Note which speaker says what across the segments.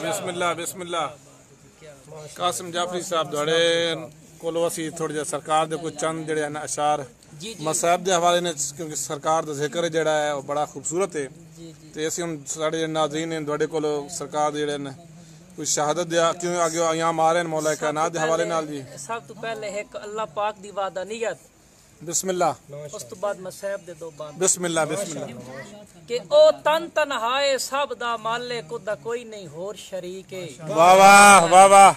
Speaker 1: बिस्मिल्लाह बिस्मिल्लाह। कासिम जाफरी साहब थोड़े कोलो असी थोड़ी जी सरकार दे कुछ चंद जड़े हैं अशार मसाहब के हवाले ने, क्योंकि सरकार का जिक्र जड़ा है वो बड़ा खूबसूरत है। तो असी हम साढ़े नाज़रीन हैं थोड़े कोलो सरकार जड़े ने कुछ शहादत दिया क्यों आगे यहाँ मारे मौला कायनात के हवाले नाल जी।
Speaker 2: सब तो पहले एक अल्लाह पाक दी वादानियत,
Speaker 1: बिस्मिल्लाह,
Speaker 2: उस तो बाद मसाहब दे दो बात।
Speaker 1: बिस्मिल्लाह बिस्मिल्लाह।
Speaker 2: कि ओ तन तन्हाए सब दा मालिक खुदा कोई नहीं होर शरीक है।
Speaker 1: वाह वाह वाह वाह।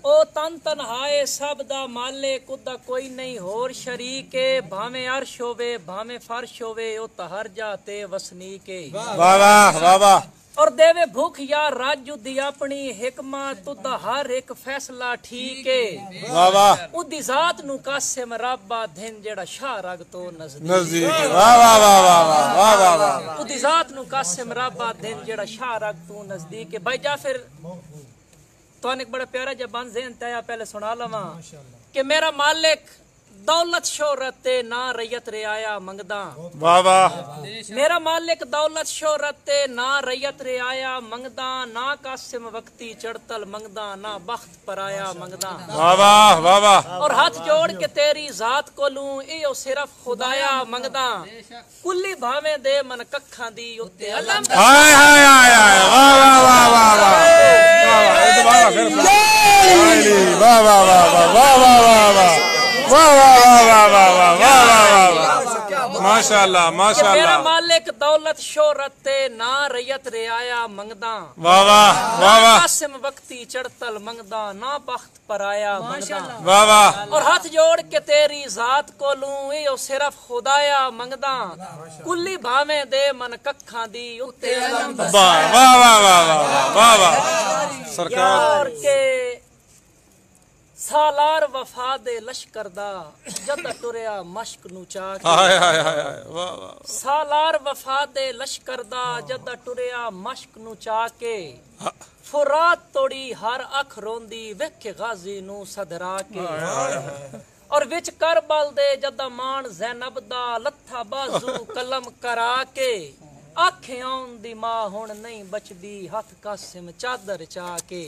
Speaker 2: ओ तन तन्हाए सब दा मालिक खुदा कोई नहीं होर शरीक है। भावे अर्श होवे भावे फर्श होवे ओ तहर जाते वसनीक है।
Speaker 1: वाह वाह वाह वाह।
Speaker 2: और देवे भूख या राजू दी अपनी हिकमत तुदा हर एक फैसला ठीक है।
Speaker 1: वाह वाह।
Speaker 2: उदी जात नु कासिम रब्बा दिन जेड़ा शाह रग तो
Speaker 1: नजदीक। वाह वाह वाह वाह वाह वाह वाह।
Speaker 2: उदी जात नु कासिम रब्बा दिन जेड़ा शाह रग तो नजदीक है। भाई जाफिर तो एक बड़ा प्यारा जबान ज़हन तया पहले सुना लवा कि मेरा मालिक दौलत शोहरत ना रैयत रियाया मंगदा।
Speaker 1: वाह वाह।
Speaker 2: मेरा मालिक दौलत शोहरत ना रैयत रियाया मंगदा, ना कासिम वक्ती चढ़तल मंगदा, ना बख्त पराया मंगदा।
Speaker 1: वाह वाह वाह वाह।
Speaker 2: और हाथ जोड़ के तेरी जात को लूं इयो सिर्फ खुदाया मंगदा। कुल्ली भावे दे मन कखा दी उत्ते अलम।
Speaker 1: हाय हाय हाय हाय। वाह वाह वाह वाह वाह। वाह वाह वाह वाह वाह वाह वाह वाह। वाह वाह वाह वाह वाह वाह वाह। माशाअल्लाह माशाअल्लाह।
Speaker 2: मेरा मालिक दौलत शोहरत ना रैयत रियाया मंगदा।
Speaker 1: वाह वाह वाह वाह।
Speaker 2: कासिम वक्ती चढ़तल मंगदा, ना बख्त पराया मंगदा।
Speaker 1: वाह वाह।
Speaker 2: और हाथ जोड़ के तेरी जात को लूं इयो सिर्फ खुदाया मंगदा। कुल्ली भावे दे मन कखा दी उत्ते अलम।
Speaker 1: वाह वाह वाह वाह वाह वाह। सरकार
Speaker 2: के सालार वफा दे लश्कर दा जद टुरिया मश्क नु चाक।
Speaker 1: हाय हाय हाय। वाह वाह।
Speaker 2: सालार वफा दे लश्कर दा जद टुरिया मश्क नु चाके। फुरात तोड़ी हर अख रोंदी वेख गाजी नु सदरा के। और विच करबल दे जद मान ज़ैनब दा लथा बाजू कलम करा के। आखे आउन दी मां हुण नहीं बचदी हाथ कासिम चादर चाके।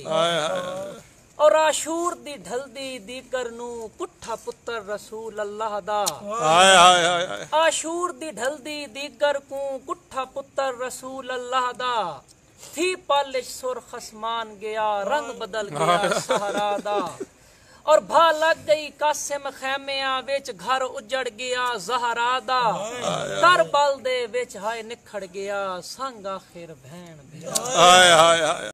Speaker 2: और आशूर दी ढलदी दीगर नू कुठा पुत्र रसूल अल्लाह दा।
Speaker 1: हाय हाय हाय।
Speaker 2: आशूर दी ढलदी दीगर को कुठा पुत्र रसूल अल्लाह दा। थी पालिश सुर्ख आसमान गया रंग बदल गया सहरा दा। और भा लग गई कासिम खैमिया विच घर उजड़ गया जहरा दा। करबल दे विच हाय निखड़ गया संग आखिर भैन।
Speaker 1: हाय हाय हाय।